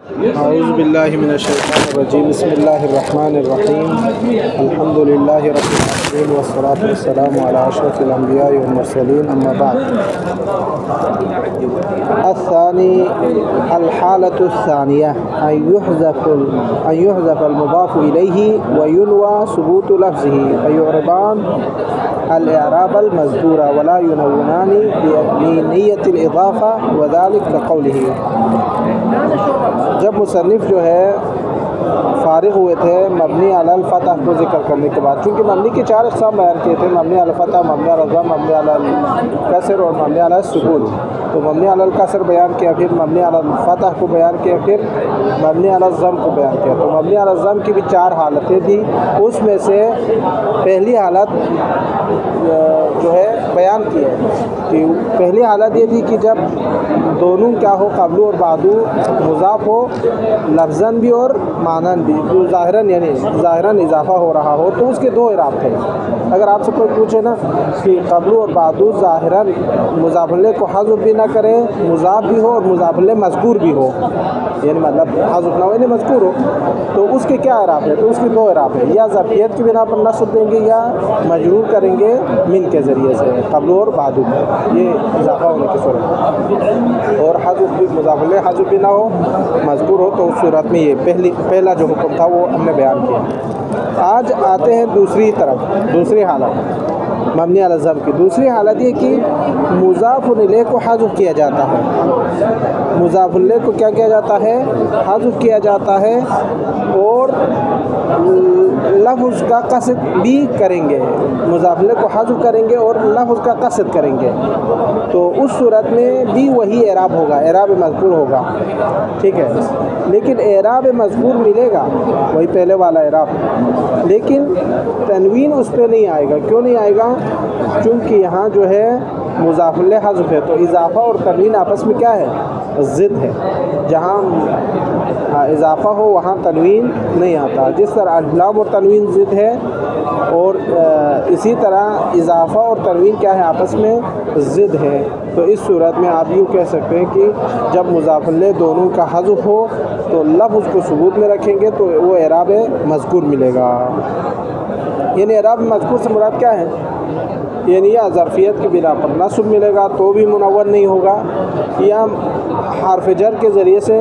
اعوذ باللہ من الشیطان الرجیم بسم اللہ الرحمن الرحیم الحمد للہ رب العالمین والصلاة والسلام علی اشرف الانبیاء والمرسلین اما بعد الثانی الحالة الثانیہ ان يحذف المضاف الیہ وینوى ثبوت لفظه فیعربان الاعراب المذکور ولا ينونان بنیت الاضافہ وذلك لقوله۔ جب مصنف جو ہے فارغ ہوئے تھے مبنی علی الفتح کو ذکر کرنے کے بعد، چونکہ مبنی کے 4 اقسام بیان کیے تھے، مبنی علی الفتح، مبنی علی الضم، مبنی علی الکسر اور مبنی علی السکون۔ تو مبنی علی الکسر بیان کیا، پھر مبنی علی الفتح کو بیان کیا، پھر مبنی علی الضم کو بیان کیا۔ تو مبنی علی الضم کی بھی 4 حالتیں تھیں، اس میں سے پہلی حالت جو ہے بیان کی ہے کہ پہلی حالت یہ تھی کہ جب دونوں کیا ہو، قبل اور بعد مضاف ہو، لفظاً بھی اور معناً بھی، جو ظاہراً یعنی ظاہراً اضافہ ہو رہا ہو تو اس کے 2 اعراب تھے۔ اگر آپ سے کوئی پوچھے نا کہ قبل اور بعد ظاہراً مضاف الیہ کو حذف بھی نہ کرے، مضاف بھی ہو اور مضاف الیہ مذکور بھی ہو، یعنی مطلب حذف نہ ہو یعنی مذکور ہو، تو اس کے کیا اعراب ہے؟ تو اس کے 2 اعراب ہیں، یا ظرفیت کی بنا پر نصب دیں گے یا مجرور کریں گے من کے ذریعے سے قبل اور بعد میں، یہ اضافہ ہونے کی صورت، اور حذف بھی مضاف الیہ حذف بھی نہ ہو مذکور ہو تو اس صورت میں یہ پہلا جو حکم تھا وہ ہم نے بیان کیا۔ آج آتے ہیں دوسری طرف، دوسری حالت مبنی علی الضم کی۔ دوسری حالت یہ کہ مضاف الیہ کو حذف کیا جاتا ہے، مضاف الیہ کو کیا کیا جاتا ہے؟ حذف کیا جاتا ہے، اور لفظ کا قصد بھی کریں گے، مضاف الیہ کو حذف کریں گے اور لفظ کا قصد کریں گے، تو اس صورت میں بھی وہی اعراب ہوگا، اعراب مذکور ہوگا، ٹھیک ہے۔ لیکن اعراب مذکور ملے گا، وہی پہلے والا اعراب، لیکن تنوین اس پہ نہیں آئے گا۔ کیوں نہیں آئے گا؟ چونکہ یہاں جو ہے مضاف الیہ حذف ہے، تو اضافہ اور تنوین آپس میں کیا ہے؟ ضد ہے۔ جہاں اضافہ ہو وہاں تنوین نہیں آتا، جس طرح الف لام اور تنوین ضد ہے، اور اسی طرح اضافہ اور تنوین کیا ہے؟ آپس میں ضد ہے۔ تو اس صورت میں آپ یوں کہہ سکتے ہیں کہ جب مضاف الیہ دونوں کا حذف ہو تو لفظ کو ثبوت میں رکھیں گے تو وہ اعراب مذکور ملے گا۔ یعنی اعراب مذکور سے مراد کیا ہے؟ یعنی یا ظرفیت کی بنا پر نصب ملے گا تو بھی منون نہیں ہوگا، یا حرف جر کے ذریعے سے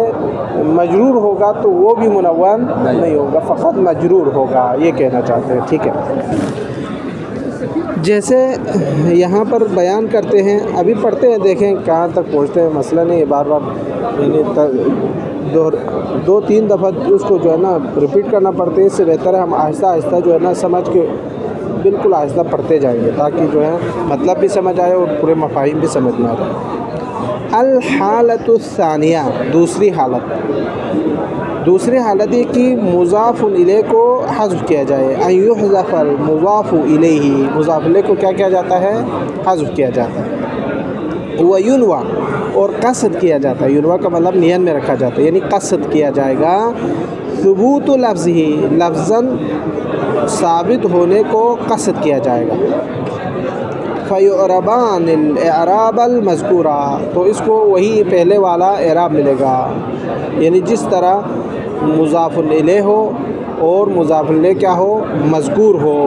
مجرور ہوگا تو وہ بھی منون نہیں ہوگا، فقط مجرور ہوگا، یہ کہنا چاہتے ہیں، ٹھیک ہے۔ جیسے یہاں پر بیان کرتے ہیں، ابھی پڑھتے ہیں، دیکھیں کہاں تک پہنچتے ہیں، مسئلہ نہیں ہے، بار بار یعنی 2-3 دفعہ اس کو جو ہے نا ریپیٹ کرنا پڑتے ہے، اس سے بہتر ہے ہم آہستہ آہستہ جو ہے نا سمجھ کے بالکل آہستہ پڑھتے جائیں گے تاکہ جو ہے مطلب بھی سمجھ آئے اور پورے مفاہیم بھی سمجھ میں آ جائے۔ الحالۃ الثانیہ، دوسری حالت یہ کہ مضاف الیہ کو حذف کیا جائے، ان یحذف المضاف الیہ، مضاف الیہ کو کیا کیا جاتا ہے؟ حذف کیا جاتا ہے، وینوی، اور قصد کیا جاتا ہے، ینوی کا مطلب نیت میں رکھا جاتا ہے، یعنی قصد کیا جائے گا، ثبوت لفظہ، لفظاً ثابت ہونے کو قصد کیا جائے گا، فیعربان الاعراب المذکورہ، تو اس کو وہی پہلے والا اعراب ملے گا، یعنی جس طرح مضاف الیہ ہو اور مضاف الیہ کیا ہو؟ مذکور ہو،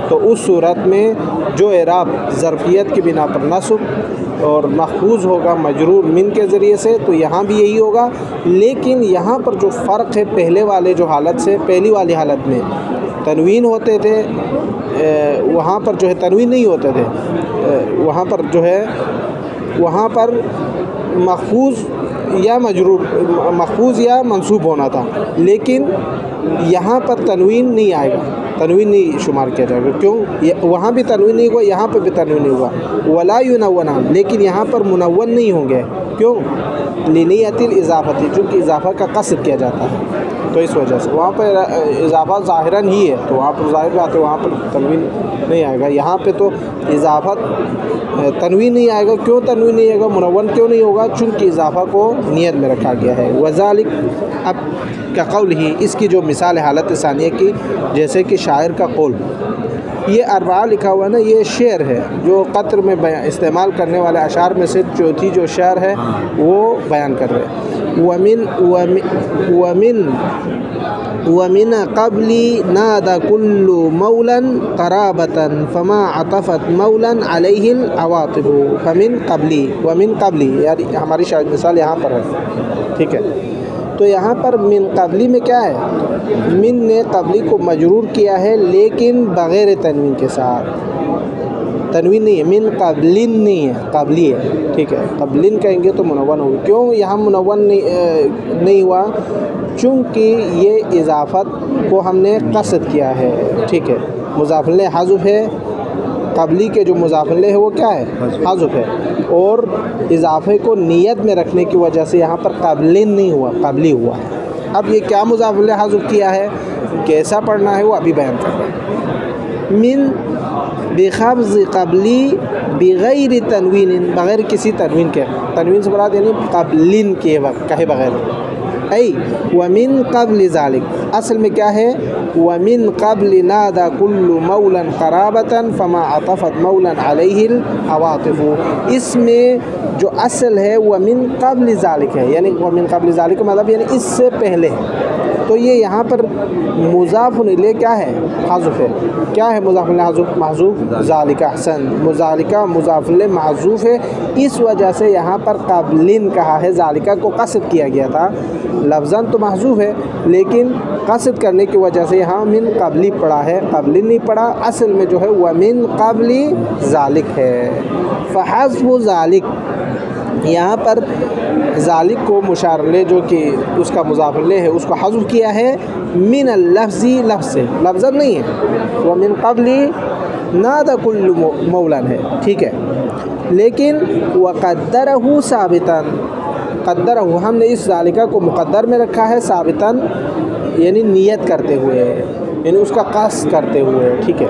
تو اس صورت میں جو اعراب ظرفیت کی بنا پر نصب اور محفوظ ہوگا مجرور من کے ذریعے سے، تو یہاں بھی یہی ہوگا۔ لیکن یہاں پر جو فرق ہے پہلے والے جو حالت سے، پہلی والی حالت میں تنوین ہوتے تھے، وہاں پر جو ہے تنوین نہیں ہوتے تھے، وہاں پر جو ہے وہاں پر محفوظ یا منصوب ہونا تھا، لیکن یہاں پر تنوین نہیں آئے گا، تنوین نہیں شمار کیا جائے گا۔ کیوں؟ وہاں بھی تنوین نہیں ہوا، یہاں پہ بھی تنوین نہیں ہوا، ولا ینونان، لیکن یہاں پر منون نہیں ہوں گے۔ کیوں؟ لنیت الاضافتی، چونکہ اضافہ کا قصد کیا جاتا ہے، تو اس وجہ سے وہاں پہ اضافہ ظاہراً ہی ہے، تو وہاں پر ظاہر بات ہے وہاں پر تنوین نہیں آئے گا۔ یہاں پہ تو اضافت تنوین نہیں آئے گا۔ کیوں تنوین نہیں آئے گا، منون کیوں نہیں ہوگا؟ چونکہ اضافہ کو نیت میں رکھا گیا ہے۔ وذالک، اب کا قول ہی، اس کی جو مثال ہے حالت ثانیہ کی، جیسے کہ شاعر کا قول، یہ اربعہ لکھا ہوا ہے نا، یہ شعر ہے جو قطر میں استعمال کرنے والے اشعار میں سے چوتھی جو شعر ہے وہ بیان کر رہے ہیں۔ ومن قبل نادى كل مولا قرابة فما عطفت مولا عليه العواطف فمن قبلی، ومن قبلی، یعنی ہماری شاید مثال یہاں پر ہے، ٹھیک ہے۔ تو یہاں پر من قبلی میں کیا ہے، من نے قبلی کو مجرور کیا ہے لیکن بغیر تنوین کے ساتھ، تنوین نہیں ہے، من قبلن نہیں ہے، قبلی ہے، ٹھیک ہے۔ قبلن کہیں گے تو منون ہوگا۔ کیوں یہاں منون نہیں ہوا؟ چونکہ یہ اضافت کو ہم نے قصد کیا ہے، ٹھیک ہے۔ مضاف الیہ حذف ہے، قبلی کے جو مضاف الیہ ہے وہ کیا ہے، حذف ہے، اور اضافے کو نیت میں رکھنے کی وجہ سے یہاں پر قبلن نہیں ہوا، قبلی ہوا ہے۔ اب یہ کیا مضاف الیہ حذف کیا ہے، کیسا پڑھنا ہے وہ ابھی بیان کر رہے ہیں۔ من بخفض قبلی بغیر تنوین، بغیر کسی تنوین کے، تنوین سے مراد یعنی قبلن کے وقت کہے بغیر، ای ومن قبل ذالک، اصل میں کیا ہے، ومن قبل نادى كل مولا قرابة فما عطفت مولا عليه العواطف، اس میں جو اصل ہے ومن قبل ذالک ہے، یعنی ومن قبل ذالک مطلب یعنی اس سے پہلے، تو یہ یہاں پر مضاف الیہ کیا ہے، حذف ہے۔ کیا ہے مضاف الیہ محذوف؟ ذالک، احسن، ذالکہ مضاف الیہ محذوف ہے، اس وجہ سے یہاں پر قبلن کہا ہے، ذالکہ کو قصد کیا گیا تھا، لفظاً تو محذوف ہے لیکن قصد کرنے کی وجہ سے یہاں من قبلی پڑا ہے، قبلن نہیں پڑا، اصل میں جو ہے ومن قبل ذالک ہے۔ فحذف ذالک، یہاں پر ذالک کو مشار الیہ جو کہ اس کا مضاف الیہ ہے اس کو حذف کیا ہے من اللفظی، لفظ سے، لفظاً نہیں ہے، ومن قبل نادى كل مولا ہے، ٹھیک ہے۔ لیکن وقدرہ ثابتاً، قدرہ ہم نے اس ذالکہ کو مقدر میں رکھا ہے، ثابتاً یعنی نیت کرتے ہوئے، یعنی اس کا قصد کرتے ہوئے، ٹھیک ہے۔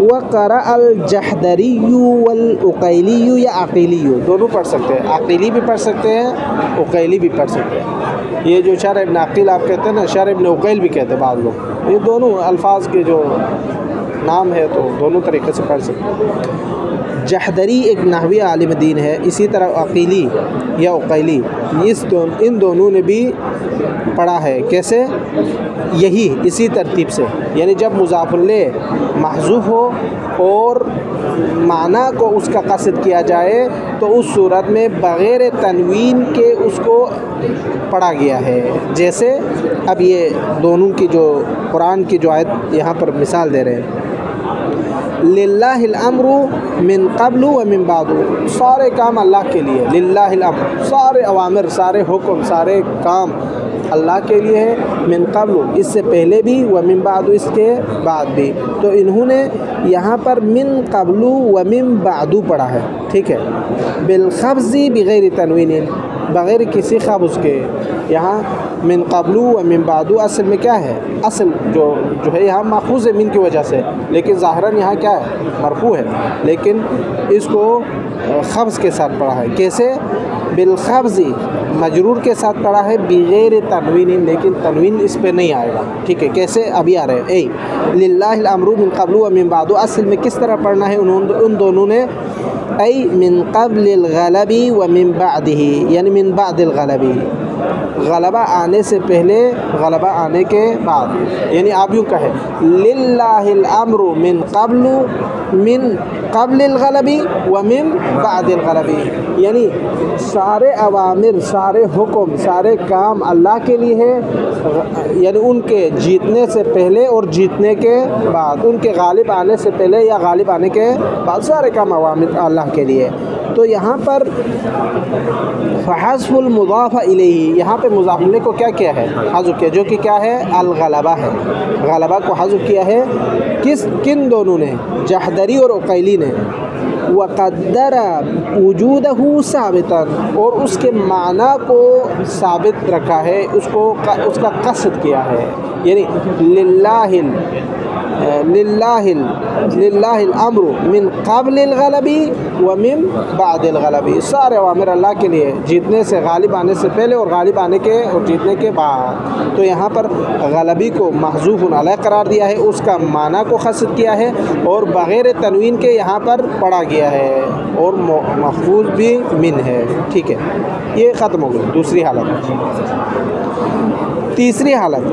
وقرأ الجحدری والعقیلی یا عقیلی، دونوں پڑھ سکتے ہیں، عقیلی بھی پڑھ سکتے ہیں، عقیلی بھی پڑھ سکتے ہیں۔ یہ جو شرح ابن عقیل آپ کہتے ہیں نا، شرح ابن عقیل بھی کہتے ہیں بعض لوگ، یہ دونوں الفاظ کے جو نام ہے تو دونوں طریقے سے پڑھ سکتے ہیں۔ جحدری ایک نحوی عالم دین ہے، اسی طرح عقیلی یا عقیلی، ان دونوں نے بھی پڑھا ہے، کیسے، یہی اسی ترتیب سے، یعنی جب مضاف الیہ محذوف ہو اور معنی کو اس کا قصد کیا جائے تو اس صورت میں بغیر تنوین کے اس کو پڑھا گیا ہے۔ جیسے اب یہ دونوں کی جو قرآن کی جو آیت یہاں پر مثال دے رہے ہیں، للہ الامر من قبل و من بعد، سارے کام اللہ کے لیے، للہ الامر، سارے اوامر، سارے حکم، سارے کام اللہ کے لیے ہے، من قبل اس سے پہلے بھی، و من بعد اس کے بعد بھی، تو انہوں نے یہاں پر من قبل و من بعد پڑھا ہے، ٹھیک ہے، بالخفض بغیر تنوین، بغیر کسی خفض کے۔ یہاں من قبل و من بعد اصل میں کیا ہے، اصل جو ہے یہاں ماخوذ ہے من کی وجہ سے، لیکن ظاہراً یہاں کیا ہے، مرفوع ہے، لیکن اس کو خفض کے ساتھ پڑھا ہے، کیسے، بالخفض، مجرور کے ساتھ پڑھا ہے، بغیر تنوین، لیکن تنوین اس پہ نہیں آئے گا، ٹھیک ہے، کیسے ابھی آ رہے ہیں، اے للہ الامر من قبل و من بعد، اصل میں کس طرح پڑھنا ہے ان دونوں نے، ای من قبل الغلب و من بعدہ، یعنی من بعد الغلب، غلبہ آنے سے پہلے، غلبہ آنے کے بعد، یعنی آپ یوں کہیں للہ الامر من قبل الغلب و من بعد الغلب، یعنی سارے اوامر، سارے حکم، سارے کام اللہ کے لیے ہے، یعنی ان کے جیتنے سے پہلے اور جیتنے کے بعد، ان کے غالب آنے سے پہلے یا غالب آنے کے بعد، سارے کام اوامر اللہ کے لیے۔ تو یہاں پر فحذف المضاف الیہ، یہاں پہ مضاف الیہ کو کیا کیا ہے، حذف کیا، جو کہ کیا ہے، الغلبہ ہے، غلبہ کو حذف کیا ہے، کن دونوں نے، جحدری اور عقیلی نے، وقدر وجودہ ثابتا، اور اس کے معنی کو ثابت رکھا ہے، اس کا قصد کیا ہے، یعنی للہ الامر من قبل الغلب ومن بعد الغلب، سارے اوامر اللہ کے لیے، جیتنے سے، غالب آنے سے پہلے اور غالب آنے کے اور جیتنے کے بعد۔ تو یہاں پر غلبی کو محذوف علیہ قرار دیا ہے، اس کا معنی کو قصد کیا ہے، اور بغیر تنوین کے یہاں پر پڑھا گیا ہے، اور محفوظ بھی من ہے۔ ٹھیک ہے، یہ ختم ہو گئی دوسری حالت۔ تیسری حالت،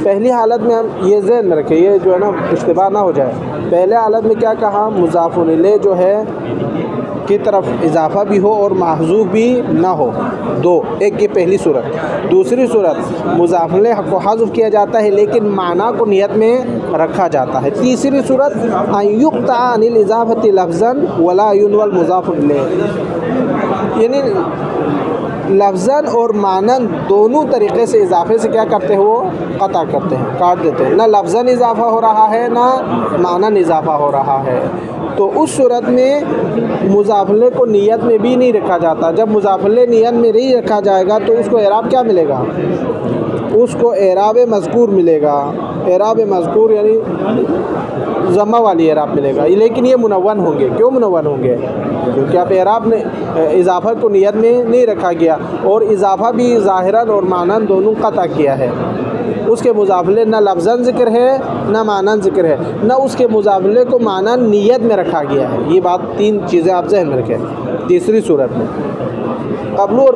پہلی حالت میں ہم یہ ذہن میں رکھیں، یہ جو ہے نا اشتباہ نہ ہو جائے۔ پہلے حالت میں کیا کہا، مضاف الیہ جو ہے کی طرف اضافہ بھی ہو اور محذوف بھی نہ ہو، دو، ایک یہ پہلی صورت۔ دوسری صورت مضاف الیہ کو حذف کیا جاتا ہے لیکن معنی کو نیت میں رکھا جاتا ہے۔ تیسری صورت ان یقطع عن الاضافۃ لفظا ولا ينوى المضاف الیہ، یعنی لفظاً اور معناً دونوں طریقے سے اضافے سے کیا کرتے ہیں، وہ قطع کرتے ہیں، کاٹ دیتے ہیں، نہ لفظاً اضافہ ہو رہا ہے نہ معناً اضافہ ہو رہا ہے۔ تو اس صورت میں مضاف الیہ کو نیت میں بھی نہیں رکھا جاتا۔ جب مضاف الیہ نیت میں نہیں رکھا جائے گا تو اس کو اعراب کیا ملے گا، اس کو اعراب مذکور ملے گا۔ اعراب مذکور یعنی ضمہ والی اعراب ملے گا، لیکن یہ منون ہوں گے۔ کیوں منون ہوں گے؟ کیونکہ اب اعراب نے اضافہ کو نیت میں نہیں رکھا گیا، اور اضافہ بھی ظاہراً اور معناً دونوں قطع کیا ہے۔ اس کے مضاف الیہ نہ لفظاً ذکر ہے نہ معناً ذکر ہے، نہ اس کے مضاف الیہ کو معناً نیت میں رکھا گیا ہے۔ یہ بات، تین چیزیں آپ ذہن میں رکھیں۔ تیسری صورت میں قبلو اور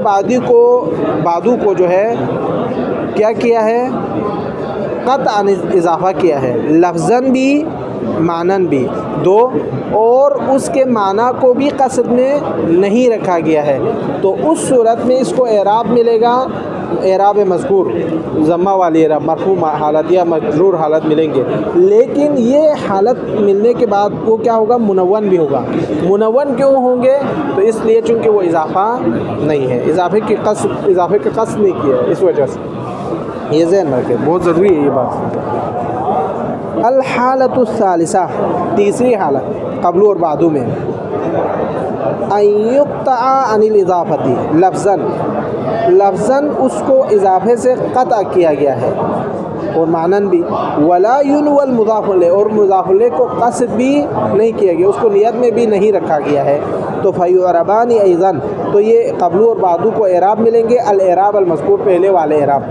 بعدو کو جو ہے کیا کیا ہے، قطعاً اضافہ کیا ہے، لفظاً بھی معناً بھی، دو، اور اس کے معنی کو بھی قصد میں نہیں رکھا گیا ہے۔ تو اس صورت میں اس کو اعراب ملے گا، اعراب مذکور، ضمہ والی اعراب، مرفوع حالت یا مجرور حالت ملیں گے۔ لیکن یہ حالت ملنے کے بعد وہ کیا ہوگا، منون بھی ہوگا۔ منون کیوں ہوں گے؟ تو اس لیے چونکہ وہ اضافہ نہیں ہے، اضافے کا قصد نہیں کیا ہے، اس وجہ سے یہ ذہن میں رکھیں، بہت ضروری ہے یہ بات۔ الحالۃ الثالثہ، تیسری حالت قبل اور بعدو میں، ان یقطع عن الاضافۃ لفظاً اس کو اضافے سے قطع کیا گیا ہے، اور معناً بھی، ولا ينوى المضاف الیہ، اور مضاف الیہ کو قصد بھی نہیں کیا گیا، اس کو نیت میں بھی نہیں رکھا گیا ہے۔ تو فیعربان ایضا، تو یہ قبل اور بعدو کو اعراب ملیں گے، الاعراب المذکور، پہلے والے اعراب۔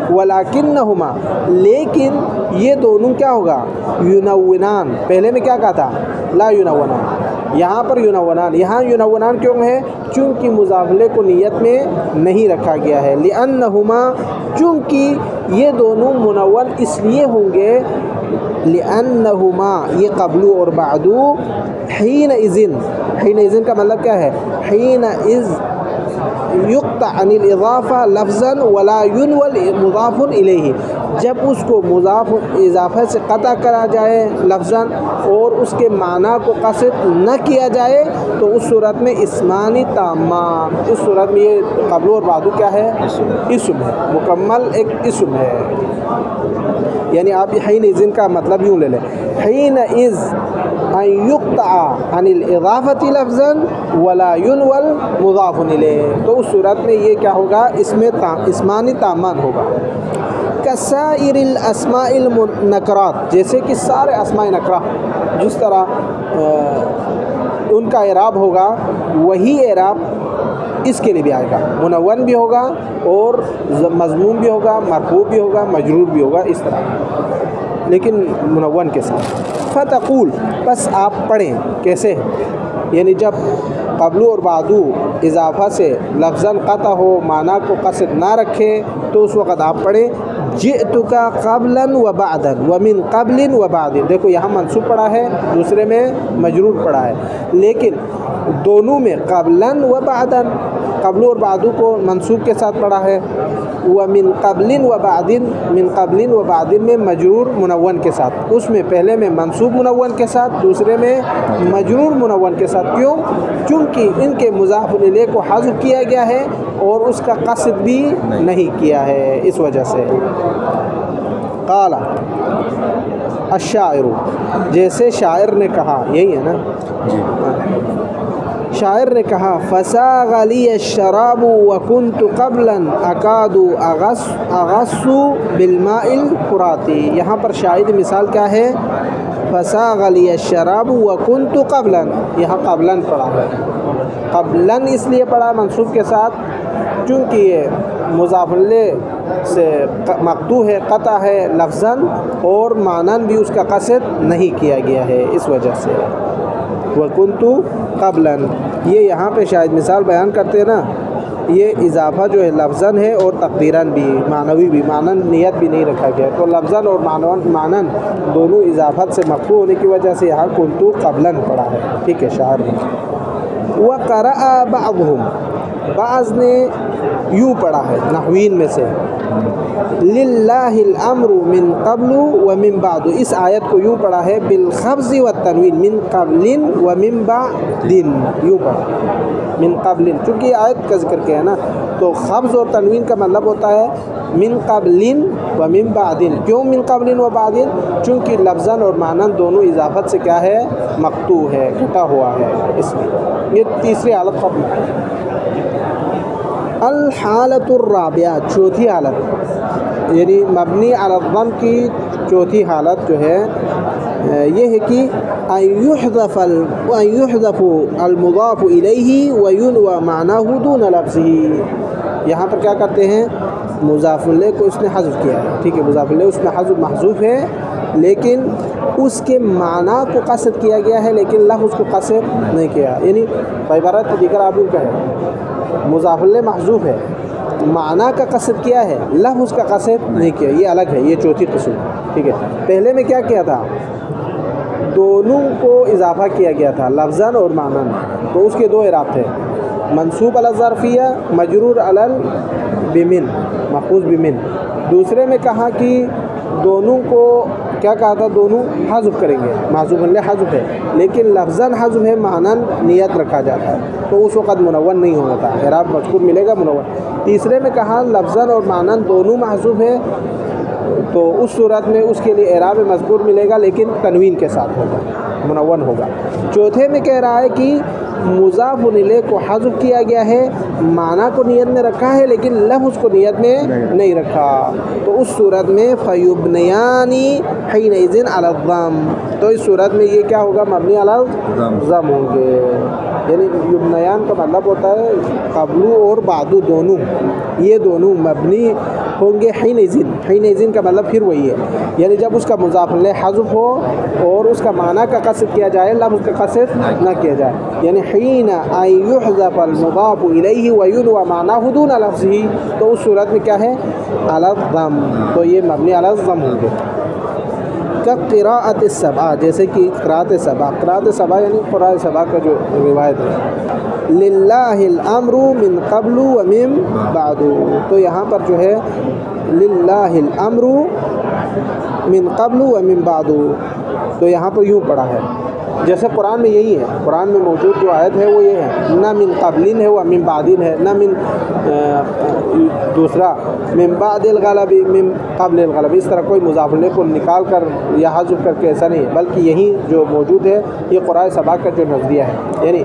ولکنہما، لیکن یہ دونوں کیا ہوگا، ینونان، پہلے میں کیا کہا تھا، لا ینونان، یہاں پر ینونان۔ یہاں ینونان کیوں ہے؟ چونکہ مضاف الیہ کو نیت میں نہیں رکھا گیا ہے، لأنہما، چونکہ یہ دونوں منون اس لیے ہوں گے، لأنہما، یہ قبلو اور بعدو، حینئذ کا مطلب کیا ہے، حینئذ یقطع عن الاضافہ لفظا ولا ينوى مضاف الیہ، جب اس کو مضاف اضافہ سے قطع کرا جائے لفظا اور اس کے معنی کو قصد نہ کیا جائے تو اس صورت میں اسمان تامان، اس صورت میں یہ قبل اور بعدو کیا ہے، اسم ہے، مکمل ایک اسم ہے۔ یعنی آپ حینئذ کا مطلب یوں لے لیں، حینئذ ان یقطع عن الاضافۃ لفظا ولا ينوى المضاف الیہ، تو اس صورت میں یہ کیا ہوگا، اسمان تامان ہوگا۔ کسائر الاسماء النکرات، جیسے کہ سارے اسماء نکرہ جس طرح ان کا اعراب ہوگا وہی اعراب اس کے لیے بھی آئے گا، منون بھی ہوگا اور مضموم بھی ہوگا، مرفوع بھی ہوگا، مجرور بھی ہوگا، اس طرح، لیکن منون کے ساتھ۔ فتقول، بس آپ پڑھیں کیسے، یعنی جب قبلو اور بعدو اضافہ سے لفظاً قطع ہو، معنی کو قصد نہ رکھے، تو اس وقت آپ پڑھیں جئتک قبلا و بعدا ومن قبل و بعد۔ دیکھو یہاں منصوب پڑا ہے، دوسرے میں مجرور پڑا ہے، لیکن دونوں میں قبلا و بعدا، قبل اور بعدو کو منصوب کے ساتھ پڑا ہے، ومن قبل و بعد، من قبل و بعد میں مجرور منون کے ساتھ، اس میں پہلے میں منصوب منون کے ساتھ، دوسرے میں مجرور منون کے ساتھ۔ کیوں؟ چونکہ ان کے مضاف الیہ کو حذف کیا گیا ہے اور اس کا قصد بھی نہیں کیا ہے، اس وجہ سے۔ قال الشاعر، جیسے شاعر نے کہا، یہی ہے نا جی. شاعر نے کہا فساغ لی الشراب وکنت قبلا اکاد اغص بالماء الفرات. یہاں پر شاہد مثال کیا ہے؟ فساغ لی الشراب وکنت قبلا، یہاں قبلا پڑھا ہے. قبلا اس لیے پڑھا منصوب کے ساتھ چونکہ یہ مضاف الیہ سے مقطوع ہے، قطع ہے لفظاً، اور معناً بھی اس کا قصد نہیں کیا گیا ہے، اس وجہ سے وَكُنْتُ قَبْلًا. یہ یہاں پہ شاہد مثال بیان کرتے ہیں نا، یہ اضافہ جو ہے لفظاً ہے اور تقدیراً بھی، معنوی بھی، معناً نیت بھی نہیں رکھا گیا، تو لفظاً اور معناً دونوں اضافت سے مقطوع ہونے کی وجہ سے یہاں كُنْتُ قَبْلًا پڑھا ہے. ٹھیک ہے. شاعر نے وَقَرَأَ بَعْضُهُمْ، بعض نے یوں پڑھا ہے نحوین میں سے لِلَّهِ الْأَمْرُ مِن قَبْلُ وَمِن بَعْدُ. اس آیت کو یوں پڑھا ہے بالخفض والتنوین، من قبل ومن بعد، یوں پڑھا من قبل، چونکہ یہ آیت کا ذکر کیا ہے نا، تو خفض اور تنوین کا مطلب ہوتا ہے من قبل ومن بعد. کیوں من قبل و بعد؟ چونکہ لفظاً اور معناً دونوں اضافت سے کیا ہے؟ مقطوع ہے، کٹا ہوا ہے، اس لیے یہ تیسری حالت ختم ہے. الحالۃ الرابعہ، چوتھی حالت، یعنی مبنی علی الضم کی چوتھی حالت جو ہے یہ ہے کہ ان یحذف المضاف الیہ وینوی معناه دون لفظه. یہاں پر کیا کرتے ہیں؟ مضاف الیہ کو اس نے حذف کیا ہے. ٹھیک ہے. مضاف الیہ اس میں حذف محذوف ہے، لیکن اس کے معنی کو قصد کیا گیا ہے، لیکن لفظ کو قصد نہیں کیا. یعنی عبارت دیگر عابر کا ہے، مضاف الیہ محذوف ہے، معنی کا قصد کیا ہے، لفظ کا قصد نہیں کیا. یہ الگ ہے، یہ چوتھی قسم. ٹھیک ہے. پہلے میں کیا کیا تھا؟ دونوں کو اضافہ کیا گیا تھا لفظاً اور معناً، تو اس کے دو اعراب تھے، منصوب علی الظرفیہ، مجرور علی بمن، مخصوص بمن. دوسرے میں کہا کہ دونوں کو کیا کہا تھا؟ دونوں حذف کریں گے، محذوف الیہ حذف ہے، لیکن لفظاً حذف ہے، معناً نیت رکھا جاتا ہے، تو اس وقت منون نہیں ہونا تھا، اعراب مذکور ملے گا منون. تیسرے میں کہا لفظاً اور معناً دونوں محذوف ہے، تو اس صورت میں اس کے لیے اعراب مذکور ملے گا، لیکن تنوین کے ساتھ ہوگا، منون ہوگا. چوتھے میں کہہ رہا ہے کہ مضاف الیہ کو حذف کیا گیا ہے، معنی کو نیت میں رکھا ہے، لیکن لفظ کو نیت میں نہیں رکھا، تو اس صورت میں فیبنیان حینئذ علی الضم. تو اس صورت میں یہ کیا ہوگا؟ مبنی علی الضم ہوں گے. یعنی یبنیان کا مطلب ہوتا ہے قبلو اور بعدو دونوں، یہ دونوں مبنی ہوں گے. حینئذ کا مطلب پھر وہی ہے، یعنی جب اس کا مضاف الیہ حذف ہو اور اس کا معنی کا قصد کیا جائے، لفظ کا قصد نہ کیا جائے. یعنی حین ان یحذف المضاف الیہ وینوی معناه دون لفظہ، تو اس صورت میں کیا ہے؟ علی الضم، تو یہ مبنی علی الضم ہوں گے. قراءۃ السبع، جیسے کہ قراءۃ سبع. قراءۃ سبع یعنی قراءۃ سبع کا جو روایت ہے للہ الامر من قبل ومن بعد، تو یہاں پر جو ہے للہ الامر من قبل ومن بعد، تو یہاں پر یوں پڑھا ہے جیسے قرآن میں یہی ہے. قرآن میں موجود جو آیت ہے وہ یہ ہے، نہ من قبلین ہے، وہ من بعدین ہے، نہ من دوسرا من بعد الغلب، من قبل الغلب. اس طرح کوئی مضاف الیہ کو نکال کر یا حذف کر کے ایسا نہیں ہے، بلکہ یہی جو موجود ہے یہ قراءۃ سبع کا جو نظریہ ہے. یعنی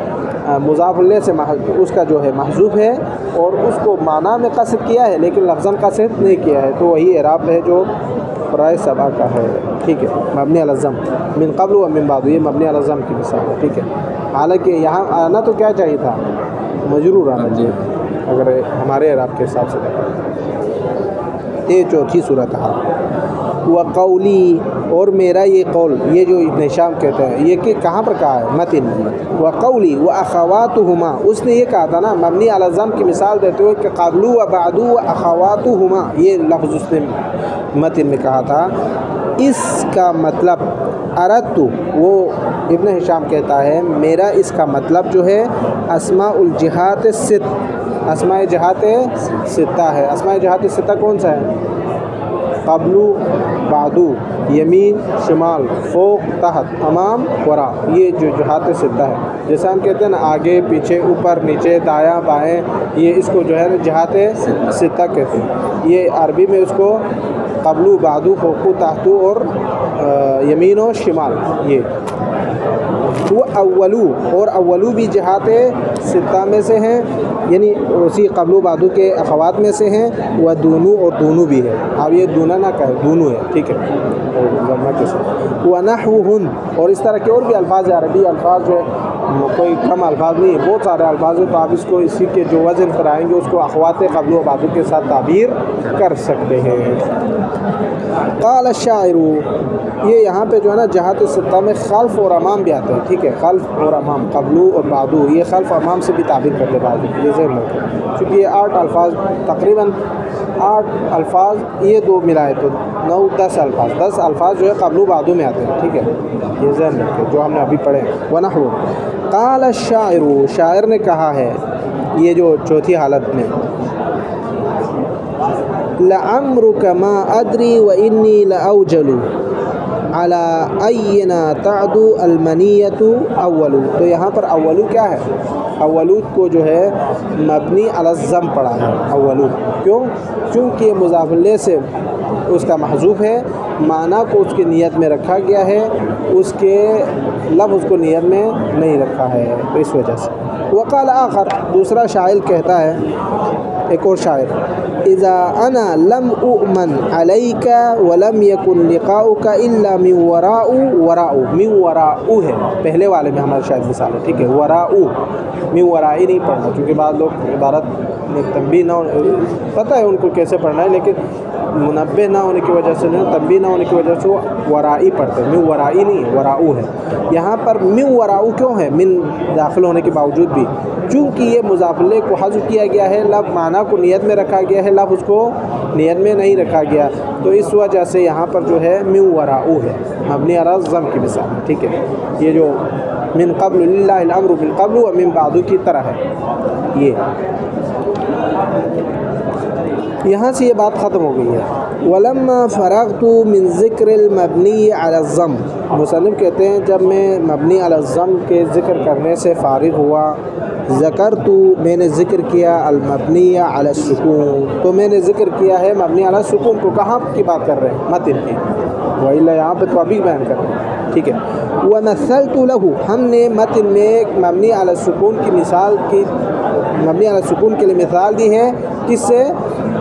مضاف الیہ سے اس کا جو ہے محذوف ہے اور اس کو معنی میں قصد کیا ہے، لیکن لفظاً قصد نہیں کیا ہے، تو وہی اعراب ہے جو قراءۃ سبع کا ہے. ٹھیک ہے. مبنی علی الضم من قبل و من بعد، یہ مبنی علی الضم کی مثال ہے. ٹھیک ہے. حالانکہ یہاں آنا تو کیا چاہیے تھا؟ مجرور آنا چاہیے، اگر ہمارے اعراب کے حساب سے دیکھا. یہ چوتھی صورت حال. وقولی، اور میرا یہ قول، یہ جو ابن ہشام کہتا ہے، یہ کہ کہاں پر کہا ہے؟ متن. وقولی واخواتہما، اس نے یہ کہا تھا نا مبنی علی الضم کی مثال دیتے ہوئے کہ قبل و بعد و اخواتہما، یہ لفظ اس نے متن میں کہا تھا. اس کا مطلب اردت، وہ ابن ہشام کہتا ہے میرا اس کا مطلب جو ہے اسماء الجہات الست، اسماء جہات ستہ ہے. اسماء جہات ستہ کون سا ہے؟ قبلو، بعدو، یمین، شمال، فوق، تحت، امام، ورا، یہ جو جہات ستہ ہے. جیسے ہم کہتے ہیں نا آگے پیچھے اوپر نیچے دایاں بائیں، یہ اس کو جو ہے جہات ستہ کہتے ہیں. یہ عربی میں اس کو قبلو بعدو فوقو تحتو اور یمین و شمال یہ وہ اولو اور اولو بھی جہات ستہ میں سے ہیں یعنی اسی قبلو بعدو کے اخوات میں سے ہیں وہ دونو اور دونو بھی ہے اب یہ دونا نہ کہے دونو ہے ٹھیک ہے وَنَحْوُهُنْ اور اس طرح کے اور بھی الفاظ عربی الفاظ جو ہے کوئی کم الفاظ نہیں ہے بہت سارے الفاظ ہیں تو آپ اس کو اسی کے جو وزن پر آئیں گے اس کو اخوات قبل و بعدو کے ساتھ تعبیر کر سکتے ہیں قال الشاعر یہ یہاں پہ جو ہے نا جہات ستہ میں خلف اور امام بھی آتے ہیں ٹھیک ہے خلف اور امام قبلو اور بعدو یہ خلف امام سے بھی تعبیر کرتے بعد یہ ذہن رکھیں چونکہ یہ 8 الفاظ تقریباً 8 الفاظ یہ 2 ملائے تو 9-10 الفاظ 10 الفاظ جو ہے قبلو بعدو میں آتے ہیں ٹھیک ہے یہ ذہن رکھیں جو ہم نے ابھی پڑھے ونحو قال الشاعر شاعر نے کہا ہے یہ جو چوتھی حالت میں لعمرك ما ادری وانی لاوجل على اینا تعدو المنیت اولو تو یہاں پر اولو کیا ہے اولود کو جو ہے مبنی علی الضم پڑھا ہے اولو کیوں چونکہ یہ مضاف الیہ سے اس کا محذوف ہے معنی کو اس کی نیت میں رکھا گیا ہے اس کے لفظ کو نیت میں نہیں رکھا ہے تو اس وجہ سے وقال آخر دوسرا شاعر کہتا ہے ایک اور شاعر اذا انا لم اؤمن علیک ولم یکن لقاؤک الا من وراء وراء من وراء ہے پہلے والے میں ہمارا شاید مثال ہے ٹھیک ہے وراء من وراء نہیں پڑھنا کیونکہ بعض لوگ عبارت میں تنبیہ نہ پتہ ہے ان کو کیسے پڑھنا ہے لیکن منبہ نہ ہونے کی وجہ سے تنبیہ نہ ہونے کی وجہ سے وہ ورائی پڑھتے ہیں من ورائی نہیں وراء ہے یہاں پر من وراء کیوں ہے من داخل ہونے کے باوجود بھی چونکہ یہ مضاف الیہ کو حذف کیا گیا ہے لفظ معنی کو نیت میں رکھا گیا ہے لفظ کو نیت میں نہیں رکھا گیا تو اس وجہ سے یہاں پر جو ہے من وراء ہے مبنی علی الضم کی مثال ہے ٹھیک ہے یہ جو من قبل للہ الامر من قبل و من بعد کی طرح ہے یہ یہاں سے یہ بات ختم ہو گئی ہے ولما فرغت من ذکر المبنی علی الضم مصنف کہتے ہیں جب میں مبنی علی الضم کے ذکر کرنے سے فارغ ہوا ذکرت میں نے ذکر کیا المبنی علی السکون تو میں نے ذکر کیا ہے مبنی علی السکون کو کہاں کی بات کر رہے ہیں متن کی وہی یہاں پہ تو ابھی بیان کر رہے ہیں ٹھیک ہے ومثلت له ہم نے متن میں مبنی علی السکون کی مثال کی مبنی علی السکون کے لیے مثال دی ہے کس سے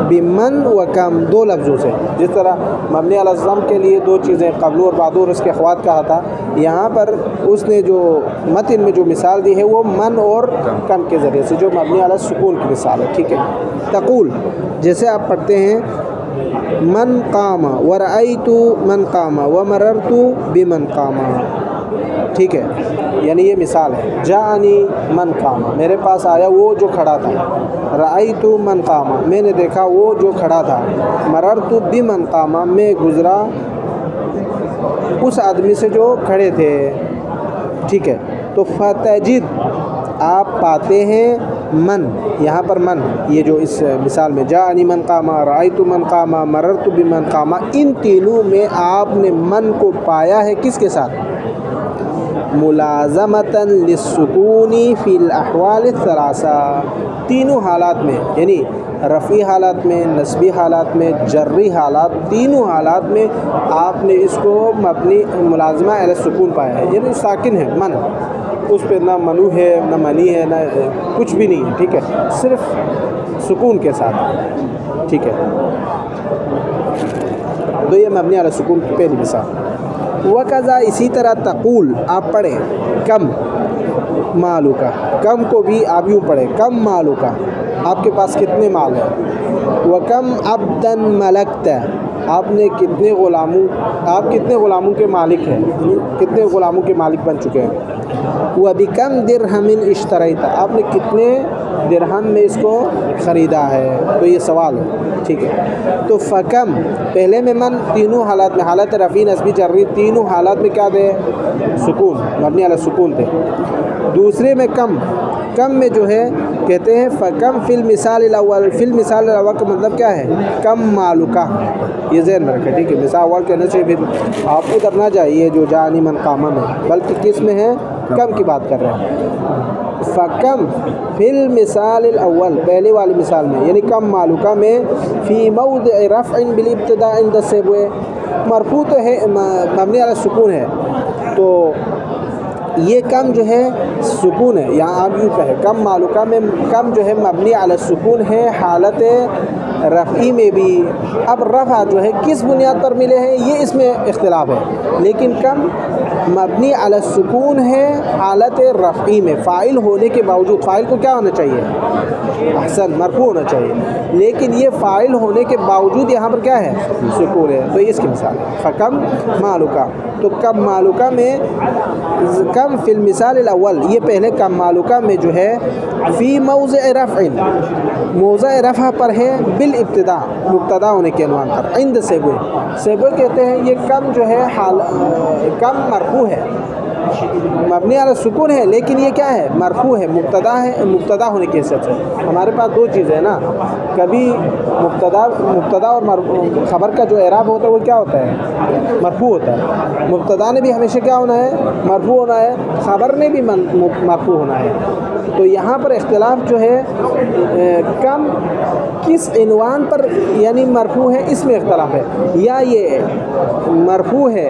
بمن و کم دو لفظوں سے جس طرح مبنی علی الضم کے لیے 2 چیزیں قبل اور بعد اور اس کے اخوات کہا تھا یہاں پر اس نے جو متن میں جو مثال دی ہے وہ من اور کم کے ذریعے سے جو مبنی علی السکون کی مثال ہے ٹھیک ہے تقول جیسے آپ پڑھتے ہیں من قام ورأیت من قام ومررت بمن قام ٹھیک ہے یعنی یہ مثال ہے جاءنی من قام میرے پاس آیا وہ جو کھڑا تھا رأیت من قام میں نے دیکھا وہ جو کھڑا تھا مررت بمن قام میں گزرا اس آدمی سے جو کھڑے تھے ٹھیک ہے تو فتجد آپ پاتے ہیں من یہاں پر من یہ جو اس مثال میں جاءنی من قام رأیت من قام مررت بمن قام ان تینوں میں آپ نے من کو پایا ہے کس کے ساتھ ملازمتاً للسکون فی الاحوال الثلاثہ تینوں حالات میں یعنی رفعی حالات میں نصبی حالات میں جری حالات تینوں حالات میں آپ نے اس کو مبنی ملازمہ علی السکون پایا ہے یعنی ساکن ہے من اس پہ نہ منو ہے نہ منی ہے نہ کچھ بھی نہیں ہے ٹھیک ہے صرف سکون کے ساتھ ٹھیک ہے تو یہ مبنی علی السکون کی پہلی مثال وکذا اسی طرح تقول آپ پڑھیں کم مالو کا کم کو بھی آپ یوں پڑھیں کم مالو کا آپ کے پاس کتنے مال ہیں وکم عبدا ملکت آپ نے کتنے غلاموں کے مالک ہیں کتنے غلاموں کے مالک بن چکے ہیں وبکم درہم اشتریت آپ نے کتنے درہم میں اس کو خریدا ہے تو یہ سوال ہے ٹھیک ہے تو فکم پہلے میں من تینوں حالات میں حالت رفعی نصبی جری تینوں حالات میں کیا دے سکون مبنی علی السکون تھے دوسرے میں کم میں جو ہے کہتے ہیں فکم فی المثال الاول فی المثال الاول کا مطلب کیا ہے کم مالکہ یہ ذہن میں رکھیں ٹھیک ہے مثال اول کہنے سے پھر آپ ادھر نہ جائیے جو جاءنی من قام میں بلکہ کس میں ہے کم کی بات کر رہے ہیں فکم فی المثال الاول، پہلے والی مثال میں یعنی کم مالوکہ میں، فی موضع رفع بالابتداء عند السبوہ، مرفوع تو ہے مبنی علی السکون ہے، تو یہ کم جو ہے سکون ہے، یہاں آپ یوں کہیں کم مالوکہ میں کم جو ہے مبنی علی السکون ہے حالت رفعی میں بھی۔ اب رفع جو ہے کس بنیاد پر ملے ہیں یہ اس میں اختلاف ہے، لیکن کم مبنی علی السکون ہے حالت رفعی میں، فاعل ہونے کے باوجود، فاعل کو کیا ہونا چاہیے؟ احسن، مرفوع ہونا چاہیے، لیکن یہ فاعل ہونے کے باوجود یہاں پر کیا ہے؟ سکون ہے، تو اس کی مثال ہے فکم مالوکہ۔ تو کم مالوکہ میں کم فی المثال الاول، یہ پہلے کم مالوکہ میں جو ہے فی موضع رفع، موضع رفع پر ہے بالابتداء، مبتدا ہونے کے عنوان پر، عند سیبوی، سیبوی کہتے ہیں یہ کم جو ہے کم مرفوع ہے، مبنی علی السکون ہے، لیکن یہ کیا ہے؟ مرفوع ہے، مبتدا ہونے کی حیثیت سے۔ ہمارے پاس دو چیزیں ہیں نا، کبھی مبتدا اور خبر کا جو اعراب ہوتا ہے وہ کیا ہوتا ہے؟ مرفوع ہوتا ہے۔ مبتدا نے بھی ہمیشہ کیا ہونا ہے؟ مرفوع ہونا ہے، خبر نے بھی مرفوع ہونا ہے۔ تو یہاں پر اختلاف جو ہے کم کس عنوان پر یعنی مرفوع ہے، اس میں اختلاف ہے، یا یہ مرفوع ہے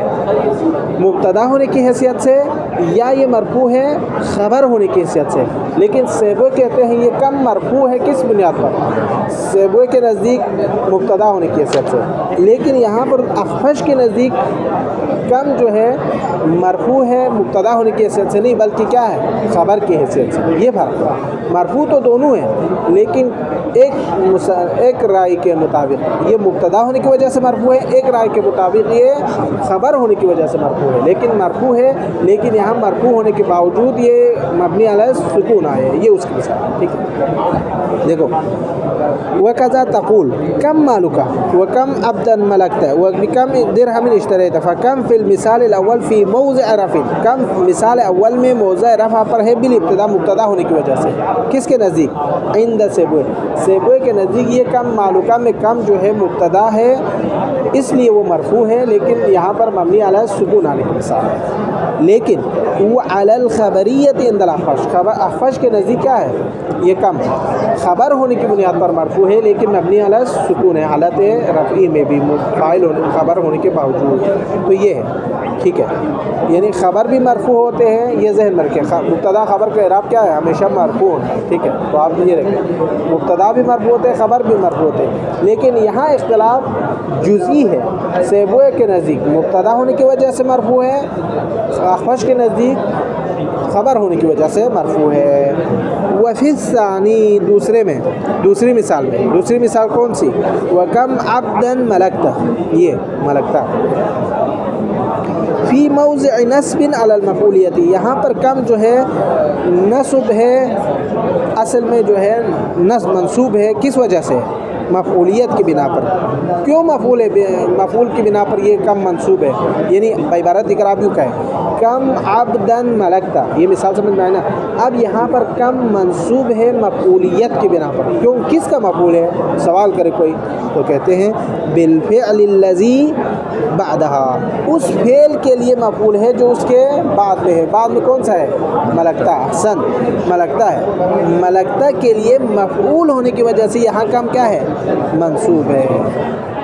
مبتدا ہونے کی حیثیت سے، یا یہ مرفوع ہے خبر ہونے کی حیثیت سے۔ لیکن سیبوی کہتے ہیں یہ کم مرفوع ہے کس بنیاد پر؟ سیبوی کے نزدیک مبتدا ہونے کی حیثیت سے، لیکن یہاں پر اخفش کے نزدیک کم جو ہے مرفوع ہے مبتدا ہونے کی حیثیت سے نہیں، بلکہ کیا ہے؟ خبر کی حیثیت سے۔ یہ فرق ہے، مرفوع تو دونوں ہیں، لیکن ایک رائے کے مطابق یہ مبتدا ہونے کی وجہ سے مرفوع ہے، ایک رائے کے مطابق یہ خبر ہونے کی وجہ سے مرفوع ہے، لیکن مرفوع ہے، لیکن یہاں مرفوع ہونے کے باوجود یہ مبنی علی سکون آئے، یہ اس کی مثال ہے۔ ٹھیک ہے، دیکھو وَكَذَا تقول کم مالکہ وکم عبدا ملکتا وکم درہم اشتریت فکم فی المثال الاول فی موضع رفع، کم مثال اول میں موضع رفع پر ہے بالابتدا، مبتدا ہونے کی وجہ سے، کس کے نزدیک؟ عند سیبوی، سیبوی کے نزدیک یہ کم مالکہ میں کم جو ہے مبتدا ہے، اس لیے وہ مرفوع ہے، لیکن یہاں پر مبنی علی سکون آنے کی مثال ہے۔ لیکن وہ علی الخبریت عند الاخفش، اخفش کے نزدیک کیا ہے؟ یہ کم خبر ہونے کی بنیاد پر مرفوع ہے، لیکن مبنی علی سکون ہے حالت رفعی میں بھی، فاعل خبر ہونے کے باوجود، تو یہ ہے۔ ٹھیک ہے، یعنی خبر بھی مرفوع ہوتے ہیں، یہ ذہن میں رکھیں، مبتدا خبر کا اعراب کیا ہے؟ ہمیشہ مرفوع ہوتا ہے۔ ٹھیک ہے، تو آپ یہ رکھیں، مبتدا بھی مرفوع ہوتے ہیں، خبر بھی مرفوع ہوتے ہیں، لیکن یہاں اختلاف جزئی ہے، سیبوی کے نزدیک مبتدا ہونے کی وجہ سے مرفوع ہے، اخفش کے نزدیک خبر ہونے کی وجہ سے مرفوع ہے۔ وفی الثانی، دوسری مثال میں، دوسری مثال کون سی؟ وکم عبدا ملکتا، یہ ملکتا فی موضع نصب علی المفعولیت، یہاں پر کم جو ہے نصب ہے، اصل میں جو ہے نصب منصوب ہے، کس وجہ سے؟ مفعولیت کی بنا پر۔ کیوں مفعول کی بنا پر یہ کم منصوب ہے؟ یعنی بعبارت دیگر آپ یوں کہیں کم عبدن ملکتا، یہ مثال سمجھ میں آئے نا۔ اب یہاں پر کم منصوب ہے مفعولیت کی بنا پر، کیوں؟ کس کا مفعول ہے؟ سوال کرے کوئی تو کہتے ہیں بالفعل الذی بعدہا، اس فعل کے لیے مفعول ہے جو اس کے بعد میں ہے۔ بعد میں کون سا ہے؟ ملکتا، احسن، ملکتا ہے، ملکتا کے لیے مفعول ہونے کی وجہ سے یہاں کم کیا ہے؟ منصوب ہے،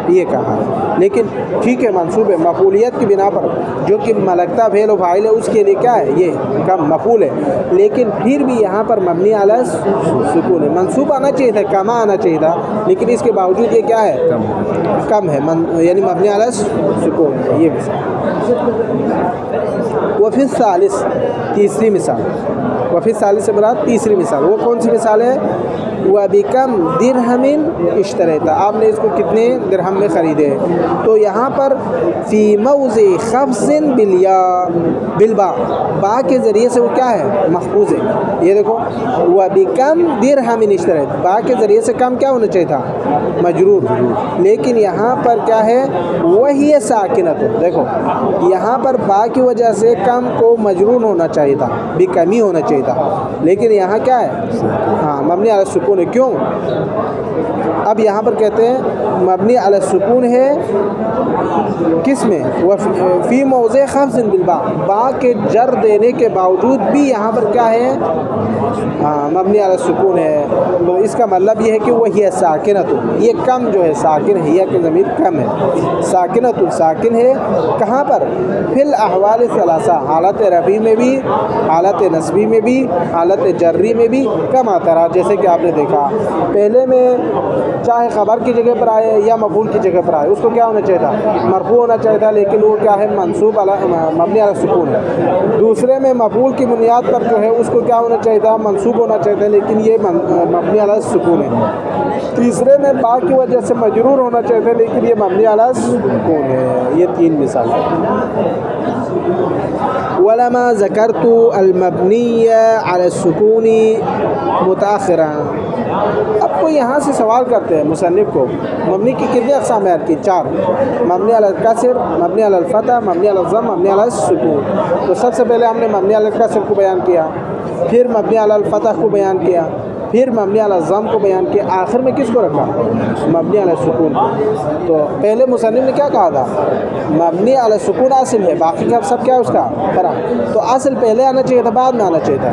یہ کہا۔ لیکن ٹھیک ہے، منصوب ہے مفعولیت کی بنا پر، جو کہ ملکتا فعل و فاعل ہے، اس کے لیے کیا ہے؟ یہ کم مفعول ہے، لیکن پھر بھی یہاں پر مبنی علی سکون ہے۔ منصوب آنا چاہیے تھا، کما آنا چاہیے تھا، لیکن اس کے باوجود یہ کیا ہے؟ کم ہے، یعنی مبنی علی سکون ہے، یہ مثال۔ وفی الثالث، تیسری مثال، وفی الثالث سے مراد تیسری مثال، وہ کون سی مثال ہے؟ وَبِكَمْ دِرْهَمٍ اشْتَرَيْتَ، آپ نے اس کو کتنے درہم میں خریدے؟ تو یہاں پر فی موضع خفض بالباء، با کے ذریعے سے وہ کیا ہے؟ محفوظ ہے۔ یہ دیکھو وَبِكَمْ دِرْهَمٍ اشْتَرَيْتَ، با کے ذریعے سے کم کیا ہونا چاہیے تھا؟ مجرور، لیکن یہاں پر کیا ہے؟ وہی ساکنت، دیکھو یہاں پر با کی وجہ سے کم کو مجرور ہونا چاہیے تھا، بھی کمی ہونا چاہیے تھا، لیکن یہاں کیا ہے؟ ہاں مبنی علی السکون ہے. کیوں؟ اب یہاں پر کہتے ہیں مبنی علی السکون ہے کس میں؟ فی موضع خفض بالباء، با کے جر دینے کے باوجود بھی یہاں پر کیا ہے؟ مبنی علی السکون ہے. تو اس کا مطلب یہ ہے کہ وہی ہے ساکنۃ، یہ کم جو ہے ساکن ہے، یہ کہ ضمیر کم ہے. ساکنۃ ساکن ہے کہاں پر؟ فی الاحوال الثلاثہ، حالت رفعی میں بھی، حالت نصبی میں بھی، حالت جری میں بھی. کما ترى، جیسے کہ آپ نے دیکھا پہلے میں چاہے خبر کی جگہ پر آئے یا مفعول کی جگہ پر آئے، اس کو کیا ہونا چاہیے تھا؟ مرفوع ہونا چاہیے تھا، لیکن وہ کیا ہے؟ منصوب مبنی علی السکون ہے. دوسرے میں مفعول کی بنیاد پر جو ہے اس کو کیا ہونا چاہیے تھا؟ منصوب ہونا چاہیے تھا، لیکن یہ مبنی علی السکون ہے. تیسرے میں با کی وجہ سے مجرور ہونا چاہیے تھا، لیکن یہ مبنی علی السکون ہے. یہ تین مثال ہے. ولما ذکرت المبنی علی السکون متأخرا. اب کو یہاں سے سوال کرتے ہیں مصنف کو مبنی کی کتنی اقسام بیان کی؟ 4. مبنی علی الکسر، مبنی علی الفتح، مبنی علی الضم، مبنی علی السکون. تو سب سے پہلے ہم نے مبنی علی الکسر کو بیان کیا، پھر مبنی علی الفتح کو بیان کیا، پھر مبنی علی الضم کو بیان کیا، آخر میں کس کو رکھا؟ مبنی علی السکون. تو پہلے مصنف نے کیا کہا تھا؟ مبنی علی السکون اصل ہے، باقی کا سب کیا ہے اس کا فرع. تو اصل پہلے آنا چاہیے تھا بعد میں آنا چاہیے تھا؟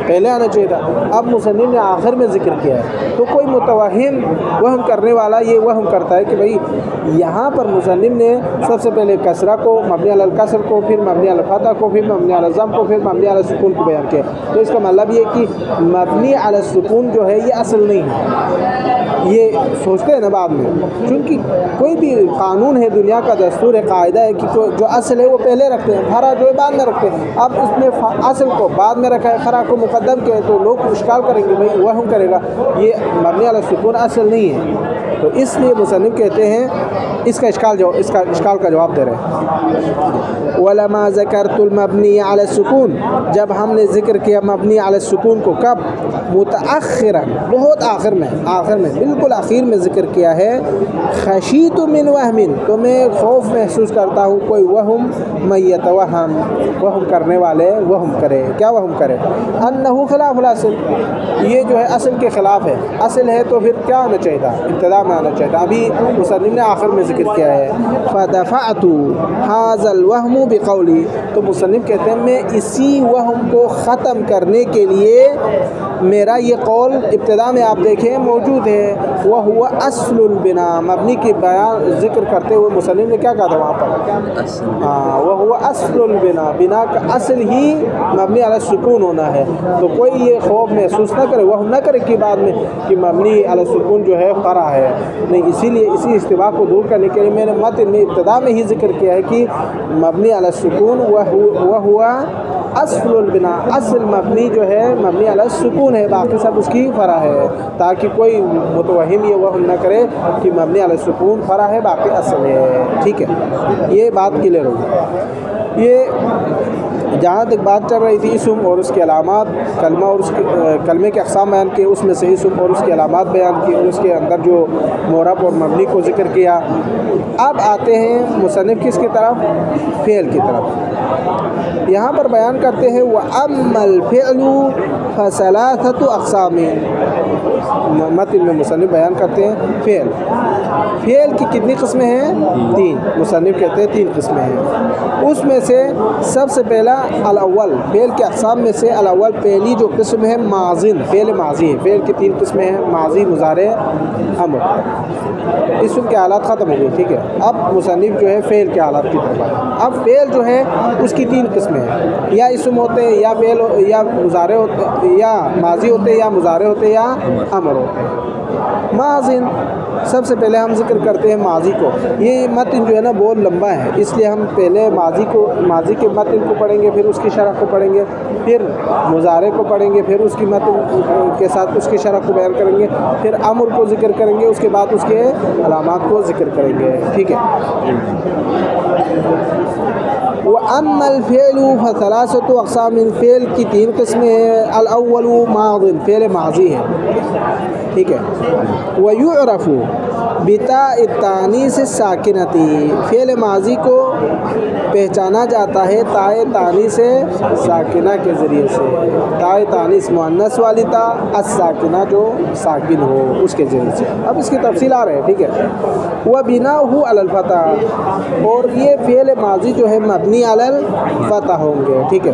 پہلے آنا چاہیے تھا. اب مصنف نے آخر میں ذکر کیا ہے. تو کوئی متوہم وہم کرنے والا یہ وہم کرتا ہے کہ بھائی یہاں پر مصنف نے سب سے پہلے کسرہ کو، مبنی علی الکسر کو، پھر مبنی علی الفتح کو، پھر مبنی علی الضم کو، پھر مبنی علی السکون کو بیان کیا. تو اس کا مطلب یہ کہ مبنی علی السکون جو ہے یہ اصل نہیں ہے. یہ سوچتے ہیں نا بعد میں، چونکہ کوئی بھی قانون ہے، دنیا کا دستور ہے، قاعدہ ہے کہ جو اصل ہے وہ پہلے رکھتے ہیں، فرع جو ہے بعد میں رکھتے ہیں. اب اس نے اصل کو بعد میں رکھا ہے، فرع کو مقدم کیا ہے، تو لوگ اشکال کریں گے بھائی وہم کرے گا یہ مبنی علی السکون اصل نہیں ہے. تو اس لیے مصنف کہتے ہیں اس کا اشکال کا جواب دے رہے ہیں. ولما ذکرت المبنی علی السکون، جب ہم نے ذکر کیا مبنی علی السکون کو کب؟ متأخرا، بہت آخر میں بالکل آخر میں ذکر کیا ہے. خشیت من وہم، تو میں خوف محسوس کرتا ہوں کوئی وہم، من یتوہم، وہم کرنے والے وہم کرے. کیا وہم کرے؟ انہ خلاف الاصل، یہ جو ہے اصل کے خلاف ہے. اصل ہے تو پھر کیا ہونا چاہیے تھا؟ ابتدا میں آنا چاہیے تھا. ابھی مصنف نے آخر میں ذکر کیا ہے. فدفعت ھذا الوہم بقولی، تو مصنف کہتے ہیں میں اسی وہم کو ختم کرنے کے لیے میرا یہ قول ابتدا میں آپ دیکھیں موجود ہے. وہو اصل البنا، مبنی کی بیان ذکر کرتے ہوئے مصنف نے کیا کہا تھا وہاں پر؟ وہو اصل البنا، بنا کا اصل ہی مبنی علی السکون ہونا ہے. تو کوئی یہ خوف محسوس نہ کرے، وہم نہ کرے کہ بعد میں کہ مبنی علی السکون جو ہے فرع ہے. نہیں، اسی لیے اسی اشتباہ کو دور کرنے کے لیے میں نے متن میں ابتدا میں ہی ذکر کیا ہے کہ مبنی علی السکون وہو اصل البنا، اصل مبنی جو ہے مبنی علی السکون ہے، باقی سب اس کی فرع ہے، تاکہ کوئی متوہم یہ وہم نہ کرے کہ مبنی علی السکون فرع ہے باقی اصل ہے. ٹھیک ہے، یہ بات کلیئر ہوگی. یہ جہاں تک بات چل رہی تھی اسم اور اس کی علامات، کلمہ اور اس کے کلمے کے اقسام بیان کیے، اس میں سے اسم اور اس کی علامات بیان کی، اور اس کے اندر جو معرب اور مبنی کو ذکر کیا. اب آتے ہیں مصنف کس کی طرف؟ فعل کی طرف. یہاں پر بیان کرتے ہیں وَأَمَّا الْفِعْلُ فَثَلَاثَةُ أَقْسَامٍ. متن میں مصنف بیان کرتے ہیں فعل کی کتنی قسمیں ہیں؟ 3. مصنف کہتے ہیں 3 قسمیں ہیں. اس میں سے سب سے پہلا الاول، فعل کے اقسام میں سے الاول پہلی جو قسم ہے ماضن، فعل ماضی ہے. فعل کی 3 قسمیں ہیں، ماضی، مضارع، امر. اسم کے حالات ختم ہو گئے. ٹھیک ہے، اب مصنف جو ہے فعل کے حالات کی طرف آئے. اب فعل جو ہے اس کی 3 قسمیں ہیں، یا اسم ہوتے ہیں، یا فعل یا مضارع ہوتے، یا ماضی ہوتے، یا مضارع ہوتے، یا امر ہوتے ہیں. ماضن، سب سے پہلے ہم ذکر کرتے ہیں ماضی کو. یہ متن جو ہے نا بہت لمبا ہے، اس لیے ہم پہلے ماضی کے متن کو پڑھیں گے، پھر اس کی شرح کو پڑھیں گے، پھر مضارع کو پڑھیں گے، پھر اس کی متن کے ساتھ اس کی شرح کو بیان کریں گے، پھر امر کو ذکر کریں گے، اس کے بعد اس کے علامات کو ذکر کریں گے. ٹھیک ہے. وَأَمَّا الْفِعْلُ فَثَلَاثَةُ أَقْسَامٍ، فعل کی 3 قسمیں ہیں. الاول ماضٍ، فعل ماضی ہے. ٹھیک ہے. وَيُعْرَفُ بِتَاءِ التَّأْنِیثِ السَّاکِنَةِ، فعل ماضی کو پہچانا جاتا ہے تائے تانی سے ساکنہ کے ذریعے سے، تائے تانیث مؤنث والی تا الساکنہ جو ساکن ہو اس کے ذریعے سے۔ اب اس کی تفصیل آ رہے ہیں، ٹھیک ہے۔ وَبِنَاؤُهُ عَلَى الْفَتْحِ، اور یہ فعل ماضی جو ہے مبنی علی الفتح ہوں گے، ٹھیک ہے۔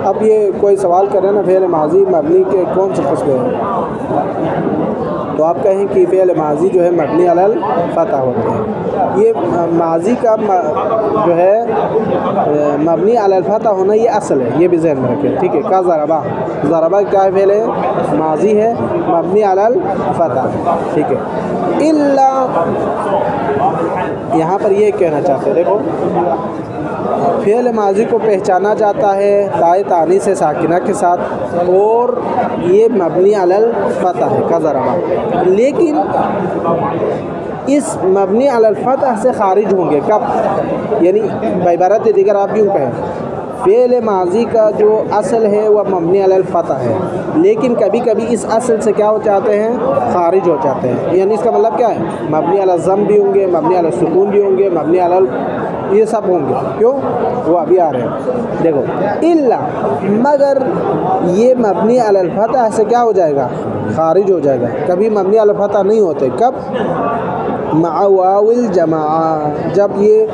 اب یہ کوئی سوال کرے نا فعل ماضی مبنی کے کون سے قسم ہیں، تو آپ کہیں کہ فعل ماضی جو ہے مبنی علی الفتح ہوتے ہیں۔ یہ ماضی کا جو ہے مبنی علی الفتح ہونا یہ اصل ہے، یہ بھی ذہن میں رکھیں، ٹھیک ہے۔ کا ضربہ، ضربہ کیا ہے؟ فعل ماضی ہے مبنی علی الفتح، ٹھیک ہے۔ الا، یہاں پر یہ کہنا چاہتے ہیں، دیکھو فعل ماضی کو پہچانا جاتا ہے تائے تانیث ساکنہ کے ساتھ اور یہ مبنی علی الفتح ہے کا ضربہ، لیکن اس مبنی علی الفتح سے خارج ہوں گے کب؟ یعنی بعبارت دیگر آپ یوں کہیں فعل ماضی کا جو اصل ہے وہ مبنی علی الفتح ہے، لیکن کبھی کبھی اس اصل سے کیا ہو جاتے ہیں؟ خارج ہو جاتے ہیں۔ یعنی اس کا مطلب کیا ہے؟ مبنی علی الضم بھی ہوں گے، مبنی علی السکون بھی ہوں گے، مبنی علی یہ سب ہوں گے، کیوں؟ وہ ابھی آ رہے ہیں، دیکھو الا، مگر یہ مبنی علی الفتح سے کیا ہو جائے گا؟ خارج ہو جائے گا۔ کبھی مبنی علی الفتح نہیں ہوتے، کب؟ مع واو الجماعہ، جب یہ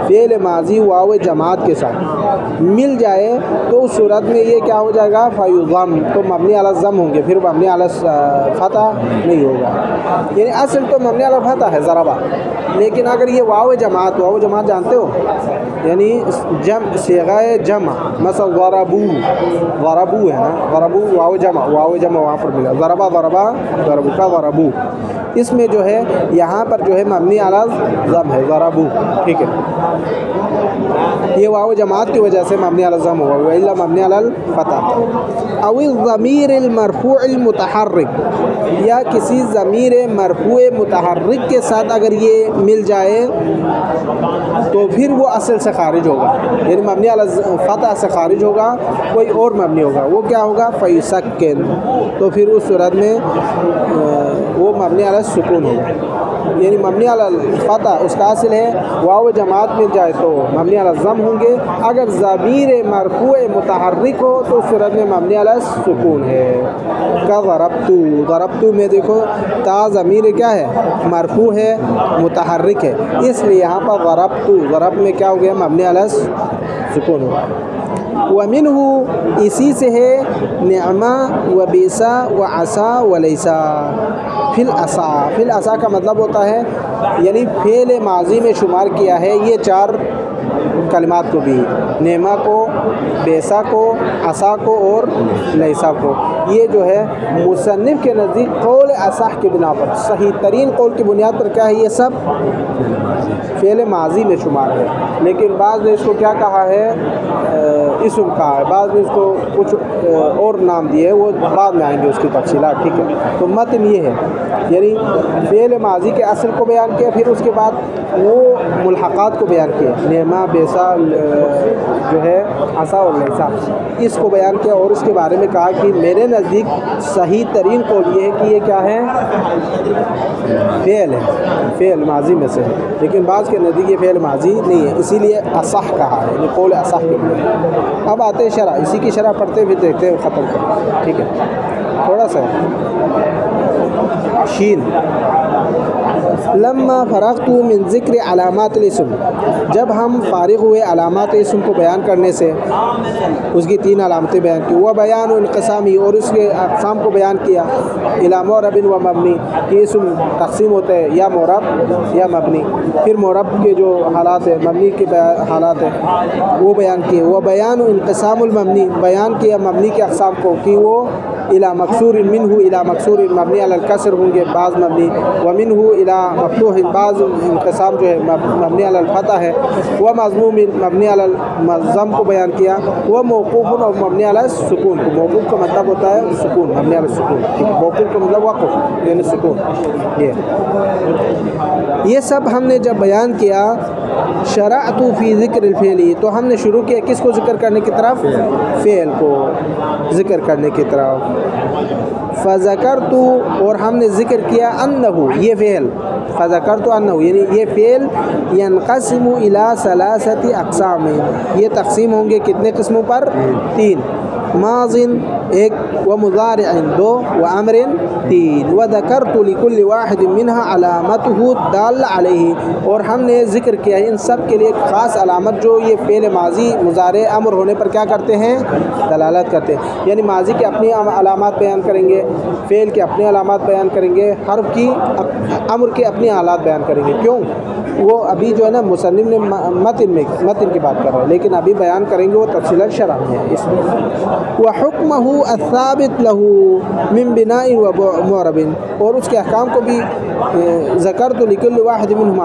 فعل ماضی واو جماعت کے ساتھ مل جائے تو اس صورت میں یہ کیا ہو جائے گا؟ فیضم، تو مبنی علی الضم ہوں گے، پھر مبنی علی فتح نہیں ہوگا۔ یعنی اصل تو مبنی علی فتح ہے ضربہ، لیکن اگر یہ واو جماعت، واو جماعت جانتے ہو یعنی صیغہ جمع، مثلا ضربو، ضربو ہے نا، ضربو واو جمع، واو جمع وہاں پر ملا، ضربہ ضربہ ضربو کا ضربو، اس میں جو ہے یہاں پر جو ہے مبنی علی الضم ہے ضربو، ٹھیک ہے۔ یہ واو جماعت کی وجہ سے مبنی علی الضم ہوا، وإلا مبنی علی الفتح۔ او الضمیر المرفوع المتحرک، یا کسی ضمیر مرفوع متحرک کے ساتھ اگر یہ مل جائے تو پھر وہ اصل سے خارج ہوگا، یعنی مبنی علی الفتح سے خارج ہوگا، کوئی اور مبنی ہوگا، وہ کیا ہوگا؟ فیسکن، تو پھر اس صورت میں وہ مبنی علی السکون ہوگا۔ یعنی مبنی علی الفتح اس کا اصل ہے، واو جماعت مل جائے تو مبنی علی الضم ہوں گے، اگر ضمیر مرفوع متحرک ہو تو اس صورت میں مبنی علی السکون ہے۔ کا ضربتو، ضربتو میں دیکھو تا ضمیر کیا ہے؟ مرفوع ہے متحرک ہے، اس لیے یہاں پر ضربتو، ضرب میں کیا ہو گیا؟ مبنی علی السکون ہوگا۔ ومنہ، اسی سے ہے نعمہ و بیسا و عسا و لیسا۔ فی العصا، فی العصا کا مطلب ہوتا ہے یعنی فعل ماضی میں شمار کیا ہے یہ چار کلمات کو بھی، نعمہ کو، بیسا کو، عصا کو اور لیسا کو۔ یہ جو ہے مصنف کے نزدیک قول اصح کی بنا پر، صحیح ترین قول کی بنیاد پر کیا ہے؟ یہ سب فعل ماضی میں شمار ہے، لیکن بعض نے اس کو کیا کہا ہے؟ اسم کہا ہے، بعض نے اس کو کچھ اور نام دیے، وہ بعد میں آئیں گے اس کی تفصیلات، ٹھیک ہے۔ تو متن یہ ہے، یعنی فعل ماضی کے اصل کو بیان کیا، پھر اس کے بعد وہ ملحقات کو بیان کیا، نعمہ، بیسا جو ہے، عصا اور لیسا، اس کو بیان کیا، اور اس کے بارے میں کہا کہ میرے نزدیک صحیح ترین قول یہ ہے کہ یہ کیا ہے؟ فعل ہے، فعل ماضی میں سے ہے، لیکن بعض کے نزدیک یہ فعل ماضی نہیں ہے، اسی لیے اصح کہا ہے، یعنی قول اصح کے لیے۔ اب آتے ہیں شرح، اسی کی شرح پڑھتے پھر دیکھتے ہیں، ختم کریں، ٹھیک ہے۔ تھوڑا سا شین، لما فرغت من ذکر علامات الاسم، جب ہم فارغ ہوئے علامات اسم کو بیان کرنے سے، اس کی 3 علامتیں بیان کی، وہ بیان انقسامی، اور اس کے اقسام کو بیان کیا، الی معرب و مبنی، کہ اسم تقسیم ہوتا ہے یا معرب یا مبنی، پھر معرب کے جو حالات ہیں، مبنی کے حالات ہیں وہ بیان کیے، وہ بیان انقسام المبنی، بیان کیا مبنی کے اقسام کو کہ وہ الی مکسور منہ الی مکسور، مبنی علی الکسر ہوں گے بعض مبنی، ومنہ الی مفتوح، بعض انقسام جو ہے مبنی علی الفتح ہے، وہ مضموم مبنی علی الضم کو بیان کیا، وہ موقوف اور مبنی علی السکون کو، موقوف کا مطلب ہوتا ہے سکون، مبنی علی السکون، موقوف کا مطلب وقف یعنی سکون۔ یہ سب ہم نے جب بیان کیا، شرعت فی ذکر الفعل، تو ہم نے شروع کیا کس کو ذکر کرنے کی طرف؟ فعل کو ذکر کرنے کی طرف۔ فذکرت اور ہم نے ذکر کیا انہو یہ فعل فذکرت انہو یعنی یہ فعل ینقسم الی ثلاثۃ اقسام یہ تقسیم ہوں گے کتنے قسموں پر 3 ماض 1 ومضارع 2 وامر 3 وذکرت لكل واحد منها علامته الدالة علیہ اور ہم نے ذکر کیا ان سب کے لیے ایک خاص علامت جو یہ فعل ماضی مضارع امر ہونے پر کیا کرتے ہیں دلالت کرتے ہیں یعنی ماضی کے اپنی علامات بیان کریں گے فعل کے اپنے علامات بیان کریں گے حرف کی امر کے اپنی حالات بیان کریں گے کیوں وہ ابھی جو ہے نا مصنف نے متن کی بات کر رہا ہے لیکن ابھی بیان کریں گے وہ تفصیلا شرح میں ہے اس میں وحکمه الثابت له من بناء ومعرب اور اس کے احکام کو بھی ذکرت لكل واحد منهما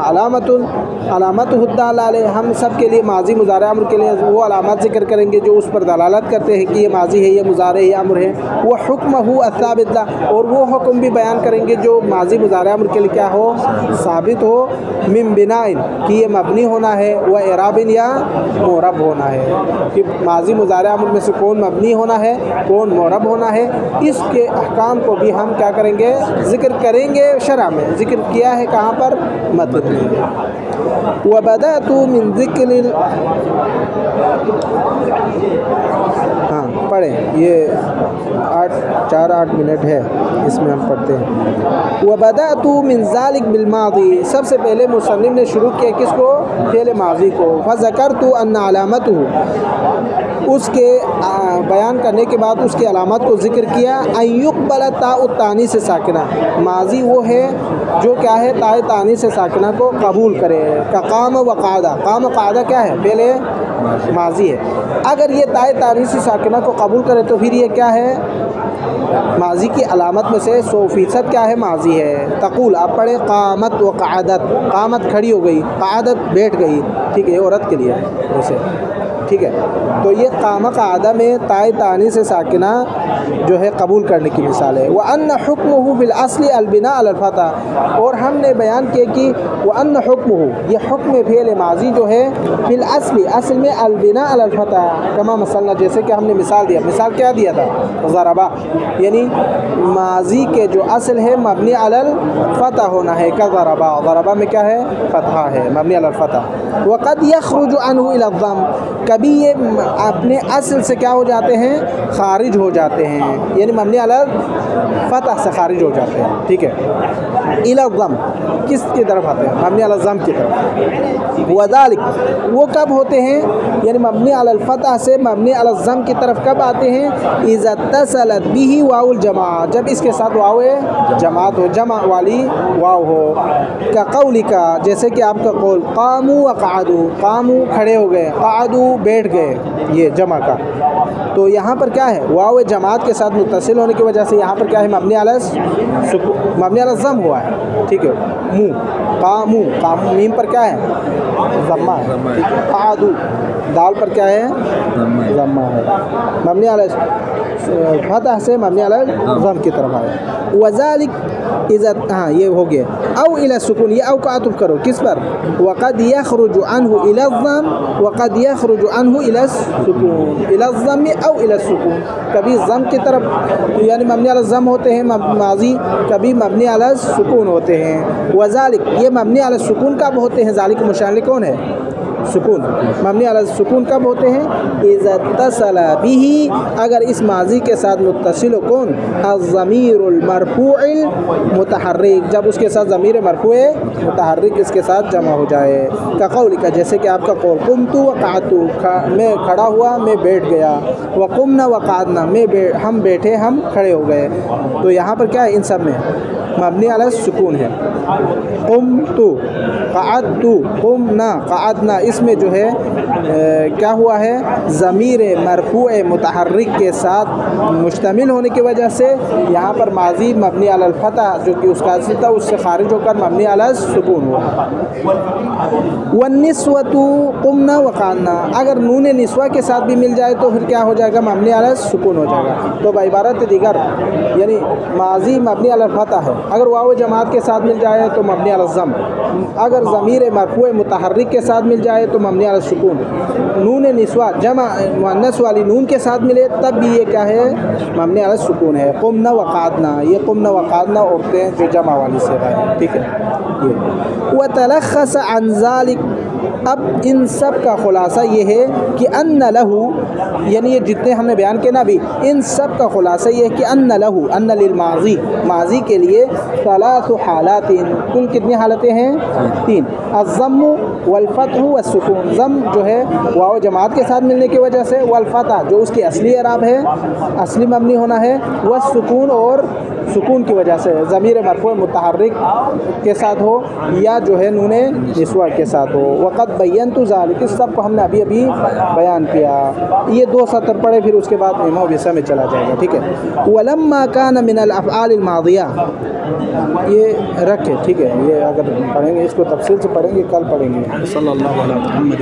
علامته الدالة علیہ ہم سب کے لیے ماضی مضارع امر کے لیے وہ علامات ذکر کریں گے جو اس پر دلالت کرتے ہیں کہ یہ ماضی ہے یہ مضارع ہے یہ امر ہے وحکمه الثابت له اور وہ حکم بھی بیان کریں گے جو ماضی مضارع امر کے لیے کیا ہو ثابت ہو من بناء کہ یہ مبنی ہونا ہے و اعراب یا معرب ہونا ہے کہ ماضی مضارع امر میں سے کون مبنی ہونا ہے کون معرب ہونا ہے اس کے احکام کو بھی ہم کیا کریں گے ذکر کریں گے شرح میں ذکر کیا ہے کہاں پر متن میں وبدأت من ذکر ہاں پڑھیں یہ 4-8 منٹ ہے اس میں ہم پڑھتے ہیں وبدأت من ذلك بالماضی سب سے پہلے مصنف نے شروع کیا کس کو فعل ماضی کو فذکرت ان علامته اس کے بیان کرنے کے بعد اس کی علامات کو ذکر کیا ان یقبل تاء التانیث ساکنہ ماضی وہ ہے جو کیا ہے تاء تانیث ساکنہ کو قبول کرے کا قام و قعدہ قام و قعدہ کیا ہے پہلے ماضی ہے اگر یہ تاء تانیث ساکنہ کو قبول کرے تو پھر یہ کیا ہے ماضی کی علامت میں سے 100% کیا ہے ماضی ہے تقول آپ پڑھیں قامت و قعدت قامت کھڑی ہو گئی قعدت بیٹھ گئی ٹھیک ہے عورت کے لیے ویسے ٹھیک ہے تو یہ قام قعدہ میں تاء تانیث ساکنہ جو ہے قبول کرنے کی مثال ہے وَأَنَّ حُكْمُهُ فِي الْأَصْلِ الْبِنَاءُ عَلَى الْفَتْحِ اور ہم نے بیان کیا کہ وَأَنَّ حُكْمُهُ یہ حکم فعل ماضی جو ہے فی الاصل اصل میں البناء علی الفتح کما مثلا جیسے کہ ہم نے مثال دیا مثال کیا دیا تھا ضربہ یعنی ماضی کے جو اصل ہے مبنی علی الفتح ہونا ہے کا ضربہ ضربہ میں کیا ہے فتحہ ہے مبنی علی الفتح وقد يخرج عنه الى الضم کبھی یہ اپنے اصل سے کیا ہو جاتے ہیں خارج ہو جاتے ہیں یعنی مبنی علی فتح سے خارج ہو جاتے ہیں ٹھیک ہے الى الضم کس کی طرف آتے ہیں مبنی علی الضم کی طرف وذلك وہ کب ہوتے ہیں یعنی مبنی علی الفتح سے مبنی علی الضم کی طرف کب آتے ہیں اذا اتصلت به واو الجماعہ جب اس کے ساتھ واو جماعت ہو جمع والی واو ہو کا قول کا جیسے کہ آپ کا قول قاموا وقعدوا قاموا کھڑے ہو گئے قعدوا بیٹھ گئے یہ جمع کا تو یہاں پر کیا ہے واو جماعت کے ساتھ متصل ہونے کی وجہ سے یہاں پر کیا ہے مبنی علی الضم ہوا ہے ٹھیک ہے قاموا میم پر کیا ہے ضمہ ہے قعدوا دال پر کیا ہے ضمہ ہے مبنی علی فتح سے مبنی علی الضم کی طرف آئے وذلك اذا ہاں یہ ہو گیا او الى السکون یہ او کا عطف کرو کس پر وقد يخرج عنه الى الضم وقد يخرج عنه الى السکون الى الضم او الى السکون کبھی ضم کی طرف یعنی مبنی علی الضم ہوتے ہیں ماضی کبھی مبنی علی السکون ہوتے ہیں وذلك یہ مبنی علی السکون کب ہوتے ہیں ذالک مشان کون ہے سکون مبنی علی السکون کب ہوتے ہیں اذا اتصل به اگر اس ماضی کے ساتھ متصل ہو کون الضمیر المرفوع المتحرک جب اس کے ساتھ ضمیر مرفوع متحرک اس کے ساتھ جمع ہو جائے کا قول کا جیسے کہ آپ کا قول قمت وقعدت میں کھڑا ہوا میں بیٹھ گیا وقمنا وقعدنا ہم بیٹھے ہم کھڑے ہو گئے تو یہاں پر کیا ہے ان سب میں مبنی علی السکون ہے قمت قعدت قمنا قعدنا اس میں جو ہے کیا ہوا ہے ضمیر مرفوع متحرک کے ساتھ مشتمل ہونے کی وجہ سے یہاں پر ماضی مبنی علی الفتح جو کہ اس کا اصل تھا اس سے خارج ہو کر مبنی علی السکون ہوا والنسوۃ قمنا وقعدنا اگر نون نسوہ کے ساتھ بھی مل جائے تو پھر کیا ہو جائے گا مبنی علی السکون ہو جائے گا تو بعبارت دیگر یعنی ماضی مبنی علی الفتح ہے اگر واو جماعت کے ساتھ مل جائے جائے تو مبنی علی الضم، اگر ضمیر مرفوع متحرک کے ساتھ مل جائے تو مبنی علی السکون، نون نسوہ جمع مؤنث والی نون کے ساتھ ملے تب بھی یہ کیا ہے مبنی علی السکون ہے. قمنا وقعدنا، یہ قمنا وقعدنا عورتیں جو جمع والی صیغہ ہے، ٹھیک ہے. وتلخص عن ذلك، اب ان سب کا خلاصہ یہ ہے کہ ان لہو، یعنی یہ جتنے ہم نے بیان کیے نا ابھی، ان سب کا خلاصہ یہ ہے کہ ان لہو، ان للماضی، ماضی کے لیے ثلاث حالات، کل کتنی حالتیں ہیں؟ 3. الضم والفتح والسکون، ضم جو ہے واو جماعت کے ساتھ ملنے کی وجہ سے، والفتح جو اس کی اصلی اعراب ہے، اصلی مبنی ہونا ہے، والسکون اور سکون کی وجہ سے، ضمیر مرفوع متحرک کے ساتھ ہو یا جو ہے نون نسوہ کے ساتھ ہو. وقت بینت ذالک، اس سب کو ہم نے ابھی بیان کیا. یہ 2 سطر پڑھے پھر اس کے بعد مما و بسا میں چلا جائے گا، ٹھیک ہے. ولما كان من الافعال الماضیہ، یہ رکھے، ٹھیک ہے. یہ اگر پڑھیں گے اس کو تفصیل سے پڑھیں گے، کل پڑھیں گے. صلی اللہ علیہ محمد.